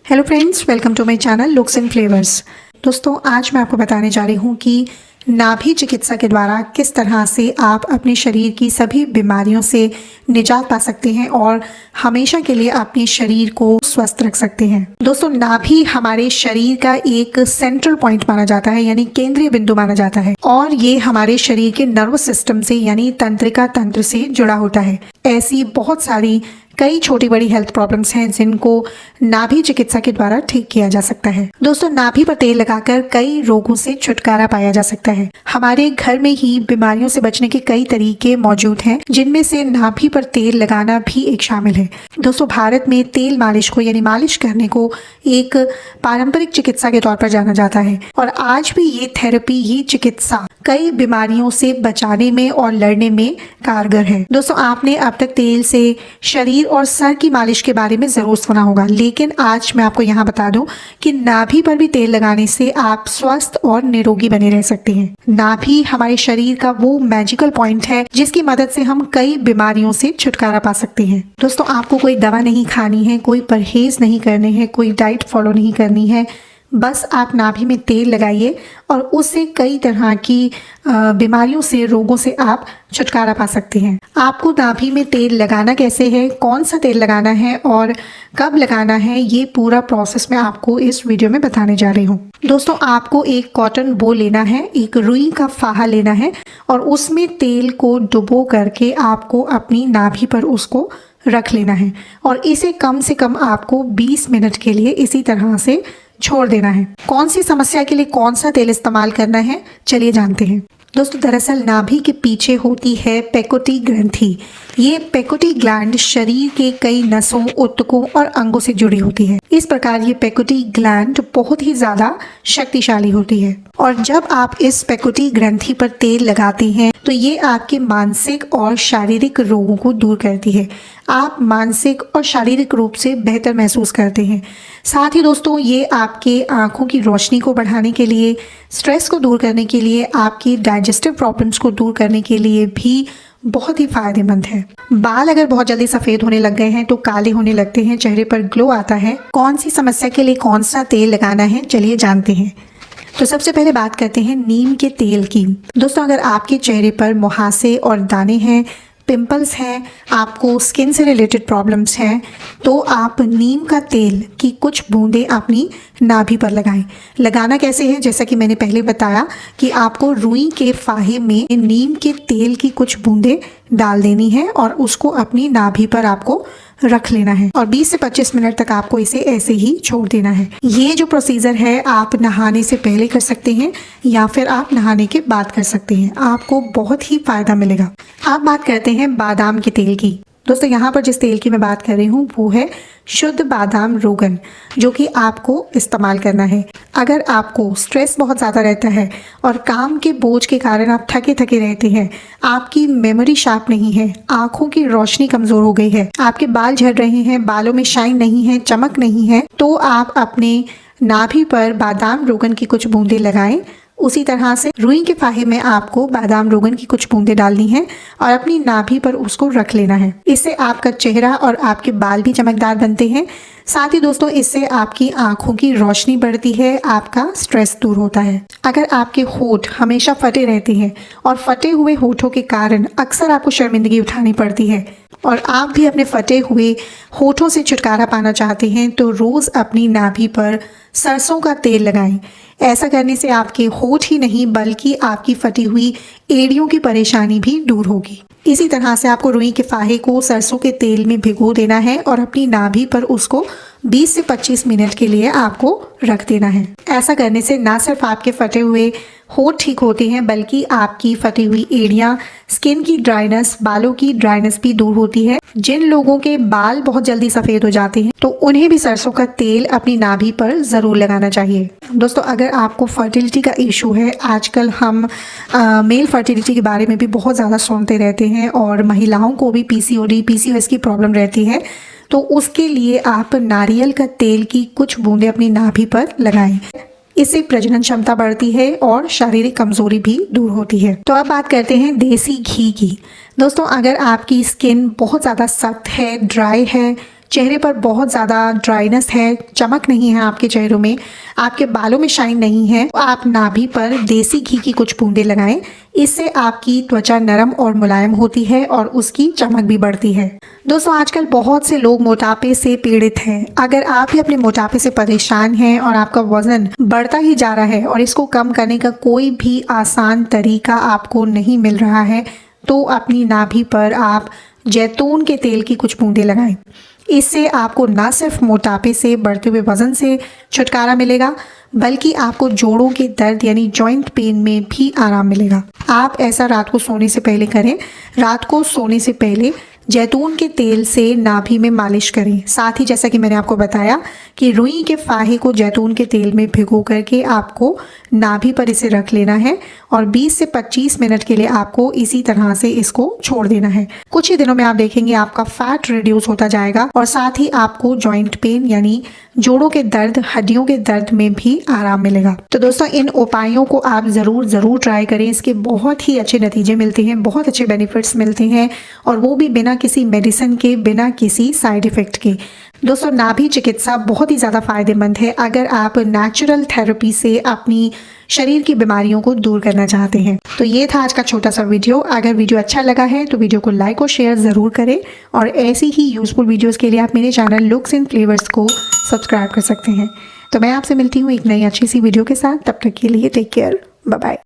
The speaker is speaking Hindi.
Hello friends, welcome to my channel looks and flavours. दोस्तों, आज मैं आपको बताने जा रही हूँ कि नाभि चिकित्सा के द्वारा किस तरह से आप अपने शरीर की सभी बीमारियों से निजात पा सकते हैं और हमेशा के लिए अपने शरीर को स्वस्थ रख सकते हैं। दोस्तों, नाभि हमारे शरीर का एक सेंट्रल पॉइंट माना जाता है, यानी केंद्रीय बिंदु माना जाता है, और ये हमारे शरीर के नर्वस सिस्टम से यानी तंत्रिका तंत्र से जुड़ा होता है। ऐसी बहुत सारी कई छोटी बड़ी हेल्थ प्रॉब्लम्स हैं जिनको नाभि चिकित्सा के द्वारा ठीक किया जा सकता है। दोस्तों, नाभि पर तेल लगाकर कई रोगों से छुटकारा पाया जा सकता है। हमारे घर में ही बीमारियों से बचने के कई तरीके मौजूद हैं, जिनमें से नाभि पर तेल लगाना भी एक शामिल है। दोस्तों, भारत में तेल मालिश को यानी मालिश करने को एक पारंपरिक चिकित्सा के तौर पर जाना जाता है और आज भी ये थेरेपी, ये चिकित्सा कई बीमारियों से बचाने में और लड़ने में कारगर है। दोस्तों, आपने अब तक तेल से शरीर और सर की मालिश के बारे में जरूर सुना होगा, लेकिन आज मैं आपको यहाँ बता दूं कि नाभि पर भी तेल लगाने से आप स्वस्थ और निरोगी बने रह सकते हैं। नाभि हमारे शरीर का वो मैजिकल पॉइंट है जिसकी मदद से हम कई बीमारियों से छुटकारा पा सकते हैं। दोस्तों, आपको कोई दवा नहीं खानी है, कोई परहेज नहीं करने हैं, कोई डाइट फॉलो नहीं करनी है। बस आप नाभि में तेल लगाइए और उससे कई तरह की बीमारियों से, रोगों से आप छुटकारा पा सकते हैं। आपको नाभि में तेल लगाना कैसे है, कौन सा तेल लगाना है और कब लगाना है, ये पूरा प्रोसेस मैं आपको इस वीडियो में बताने जा रही हूँ। दोस्तों, आपको एक कॉटन बो लेना है, एक रुई का फाहा लेना है और उसमें तेल को डुबो करके आपको अपनी नाभि पर उसको रख लेना है और इसे कम से कम आपको 20 मिनट के लिए इसी तरह से छोड़ देना है। कौन सी समस्या के लिए कौन सा तेल इस्तेमाल करना है, चलिए जानते हैं। दोस्तों, दरअसल नाभि के पीछे होती है पेकोटी ग्रंथि। ये पेकोटी ग्लैंड शरीर के कई नसों, ऊतकों और अंगों से जुड़ी होती है। इस प्रकार ये पेकोटी ग्लैंड बहुत ही ज्यादा शक्तिशाली होती है और जब आप इस पेकोटी ग्रंथि पर तेल लगाते हैं तो ये आपके मानसिक और शारीरिक रोगों को दूर करती है। आप मानसिक और शारीरिक रूप से बेहतर महसूस करते हैं। साथ ही दोस्तों, ये आपके आंखों की रोशनी को बढ़ाने के लिए, स्ट्रेस को दूर करने के लिए, आपकी डाइजेस्टिव प्रॉब्लम्स को दूर करने के लिए भी बहुत ही फायदेमंद है। बाल अगर बहुत जल्दी सफेद होने लग गए हैं तो काले होने लगते हैं, चेहरे पर ग्लो आता है। कौन सी समस्या के लिए कौन सा तेल लगाना है, चलिए जानते हैं। तो सबसे पहले बात करते हैं नीम के तेल की। दोस्तों, अगर आपके चेहरे पर मुहासे और दाने हैं, पिंपल्स हैं, आपको स्किन से रिलेटेड प्रॉब्लम्स हैं, तो आप नीम का तेल की कुछ बूंदें अपनी नाभि पर लगाएं। लगाना कैसे है, जैसा कि मैंने पहले बताया कि आपको रुई के फाहे में नीम के तेल की कुछ बूंदें डाल देनी है और उसको अपनी नाभि पर आपको रख लेना है और 20 से 25 मिनट तक आपको इसे ऐसे ही छोड़ देना है। ये जो प्रोसीजर है आप नहाने से पहले कर सकते हैं या फिर आप नहाने के बाद कर सकते हैं। आपको बहुत ही फायदा मिलेगा। अब बात करते हैं बादाम के तेल की। दोस्तों, यहाँ पर जिस तेल की मैं बात कर रही हूँ वो है शुद्ध बादाम रोगन, जो कि आपको इस्तेमाल करना है। अगर आपको स्ट्रेस बहुत ज़्यादा रहता है और काम के बोझ के कारण आप थके थके रहते हैं, आपकी मेमोरी शार्प नहीं है, आंखों की रोशनी कमज़ोर हो गई है, आपके बाल झड़ रहे हैं, बालों में शाइन नहीं है, चमक नहीं है, तो आप अपने नाभि पर बादाम रोगन की कुछ बूंदें लगाएं। उसी तरह से रुई के फाहे में आपको बादाम रोगन की कुछ बूंदें डालनी है और अपनी नाभि पर उसको रख लेना है। इससे आपका चेहरा और आपके बाल भी चमकदार बनते हैं। साथ ही दोस्तों, इससे आपकी आंखों की रोशनी बढ़ती है, आपका स्ट्रेस दूर होता है। अगर आपके होठ हमेशा फटे रहते हैं और फटे हुए होठों के कारण अक्सर आपको शर्मिंदगी उठानी पड़ती है और आप भी अपने फटे हुए होठों से छुटकारा पाना चाहते हैं, तो रोज अपनी नाभि पर सरसों का तेल लगाएं। ऐसा करने से आपके होठ ही नहीं बल्कि आपकी फटी हुई एड़ियों की परेशानी भी दूर होगी। इसी तरह से आपको रुई के फाहे को सरसों के तेल में भिगो देना है और अपनी नाभि पर उसको 20 से 25 मिनट के लिए आपको रख देना है। ऐसा करने से ना सिर्फ आपके फटे हुए होठ ठीक होते हैं बल्कि आपकी फटी हुई एड़ियां, स्किन की ड्राइनेस, बालों की ड्राइनेस भी दूर होती है। जिन लोगों के बाल बहुत जल्दी सफेद हो जाते हैं तो उन्हें भी सरसों का तेल अपनी नाभि पर जरूर लगाना चाहिए। दोस्तों, अगर आपको फर्टिलिटी का इशू है, आजकल हम मेल फर्टिलिटी के बारे में भी बहुत ज़्यादा सुनते रहते हैं और महिलाओं को भी पीसीओडी, पीसीओएस की प्रॉब्लम रहती है, तो उसके लिए आप नारियल का तेल की कुछ बूंदें अपनी नाभि पर लगाएं। इससे प्रजनन क्षमता बढ़ती है और शारीरिक कमजोरी भी दूर होती है। तो अब बात करते हैं देसी घी की। दोस्तों, अगर आपकी स्किन बहुत ज़्यादा सख्त है, ड्राई है, चेहरे पर बहुत ज़्यादा ड्राइनेस है, चमक नहीं है आपके चेहरों में, आपके बालों में शाइन नहीं है, तो आप नाभि पर देसी घी की कुछ बूंदें लगाएं। इससे आपकी त्वचा नरम और मुलायम होती है और उसकी चमक भी बढ़ती है। दोस्तों, आजकल बहुत से लोग मोटापे से पीड़ित हैं। अगर आप भी अपने मोटापे से परेशान हैं और आपका वजन बढ़ता ही जा रहा है और इसको कम करने का कोई भी आसान तरीका आपको नहीं मिल रहा है, तो अपनी नाभि पर आप जैतून के तेल की कुछ बूंदें लगाएं। इससे आपको ना सिर्फ मोटापे से, बढ़ते हुए वजन से छुटकारा मिलेगा, बल्कि आपको जोड़ों के दर्द यानी जॉइंट पेन में भी आराम मिलेगा। आप ऐसा रात को सोने से पहले करें। रात को सोने से पहले जैतून के तेल से नाभि में मालिश करें। साथ ही जैसा कि मैंने आपको बताया कि रुई के फाहे को जैतून के तेल में भिगो करके आपको नाभि पर इसे रख लेना है और 20 से 25 मिनट के लिए आपको इसी तरह से इसको छोड़ देना है। कुछ ही दिनों में आप देखेंगे आपका फैट रिड्यूस होता जाएगा और साथ ही आपको जॉइंट पेन यानी जोड़ों के दर्द, हड्डियों के दर्द में भी आराम मिलेगा। तो दोस्तों, इन उपायों को आप ज़रूर ट्राई करें। इसके बहुत ही अच्छे नतीजे मिलते हैं, बहुत अच्छे बेनिफिट्स मिलते हैं और वो भी बिना किसी मेडिसिन के, बिना किसी साइड इफ़ेक्ट के। दोस्तों, नाभि चिकित्सा बहुत ही ज़्यादा फायदेमंद है अगर आप नेचुरल थेरेपी से अपनी शरीर की बीमारियों को दूर करना चाहते हैं। तो ये था आज का छोटा सा वीडियो। अगर वीडियो अच्छा लगा है तो वीडियो को लाइक और शेयर ज़रूर करें और ऐसी ही यूज़फुल वीडियोस के लिए आप मेरे चैनल लुक्स एंड फ्लेवर्स को सब्सक्राइब कर सकते हैं। तो मैं आपसे मिलती हूँ एक नई अच्छी सी वीडियो के साथ। तब तक के लिए टेक केयर, बाय बाय।